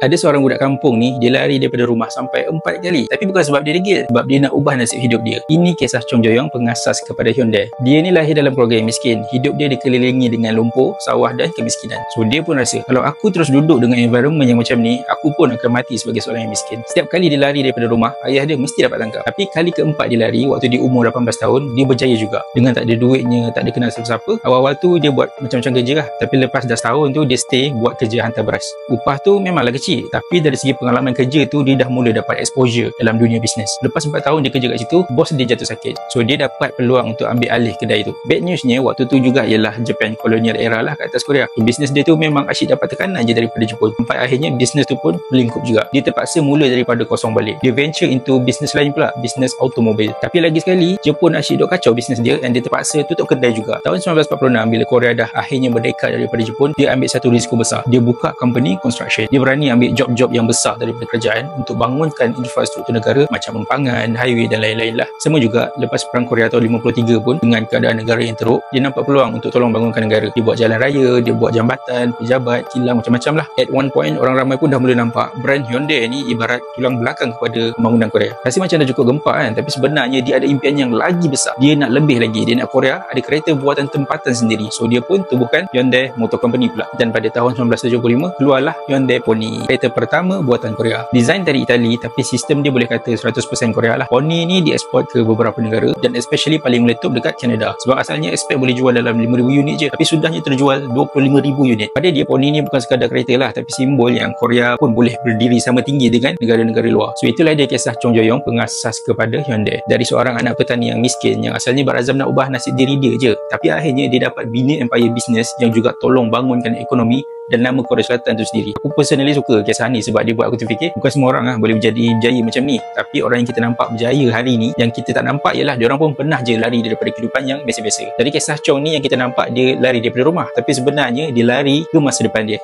Ada seorang budak kampung ni, dia lari daripada rumah sampai 4 kali. Tapi bukan sebab dia degil, sebab dia nak ubah nasib hidup dia. Ini kisah Chong Jo Yong, pengasas kepada Hyundai. Dia ni lahir dalam keluarga yang miskin. Hidup dia dikelilingi dengan lumpur, sawah dan kemiskinan. So dia pun rasa, kalau aku terus duduk dengan environment yang macam ni, aku pun akan mati sebagai seorang yang miskin. Setiap kali dia lari daripada rumah, ayah dia mesti dapat tangkap. Tapi kali keempat dia lari, waktu dia umur 18 tahun, dia berjaya juga. Dengan tak ada duitnya, tak ada kenal siapa-siapa. Awal-awal tu dia buat macam-macam kerja lah. Tapi lepas dah setahun tu, dia stay buat kerja hantar beras. Upah tu memanglah kecil, tapi dari segi pengalaman kerja tu, dia dah mula dapat exposure dalam dunia bisnes. Lepas 4 tahun dia kerja kat situ, bos dia jatuh sakit. So dia dapat peluang untuk ambil alih kedai tu. Bad newsnya waktu tu juga ialah Japan colonial era lah kat atas Korea. So, bisnes dia tu memang asyik dapat tekanan je daripada Jepun. Sampai akhirnya bisnes tu pun melingkup juga. Dia terpaksa mula daripada kosong balik. Dia venture into bisnes lain pula, bisnes automobil. Tapi lagi sekali, Jepun asyik duk kacau bisnes dia dan dia terpaksa tutup kedai juga. Tahun 1946 bila Korea dah akhirnya merdeka daripada Jepun, dia ambil satu risiko besar. Dia buka company construction. Dia berani ambil job-job yang besar daripada kerajaan untuk bangunkan infrastruktur negara macam empangan, highway dan lain-lain lah. Semua juga lepas Perang Korea tahun 53 pun, dengan keadaan negara yang teruk, dia nampak peluang untuk tolong bangunkan negara. Dia buat jalan raya, dia buat jambatan, pejabat, kilang, macam-macam lah. At one point, orang ramai pun dah mula nampak brand Hyundai ni ibarat tulang belakang kepada pembangunan Korea. Rasa macam dah cukup gempak kan, tapi sebenarnya dia ada impian yang lagi besar. Dia nak lebih lagi. Dia nak Korea ada kereta buatan tempatan sendiri. So dia pun tubuhkan Hyundai Motor Company pula. Dan pada tahun 1975 keluarlah Hyundai Pony, kereta pertama buatan Korea. Design dari Itali, tapi sistem dia boleh kata 100% Korea lah. Pony ni dieksport ke beberapa negara dan especially paling meletup dekat Canada. Sebab asalnya expect boleh jual dalam 5,000 unit je, tapi sudahnya terjual 25,000 unit. Pada dia, Pony ni bukan sekadar kereta lah, tapi simbol yang Korea pun boleh berdiri sama tinggi dengan negara-negara luar. So itulah dia kisah Chong Jo Yong, pengasas kepada Hyundai. Dari seorang anak petani yang miskin, yang asalnya berazam nak ubah nasib diri dia je, tapi akhirnya dia dapat bina empire bisnes yang juga tolong bangunkan ekonomi dan nama Korea Selatan tu sendiri. Aku personally suka kisah ni sebab dia buat aku terfikir, bukan semua orang boleh berjaya macam ni, tapi orang yang kita nampak berjaya hari ni, yang kita tak nampak ialah diorang pun pernah je lari daripada kehidupan yang biasa-biasa. Dari kisah Chong ni yang kita nampak dia lari daripada rumah, tapi sebenarnya dia lari ke masa depan dia.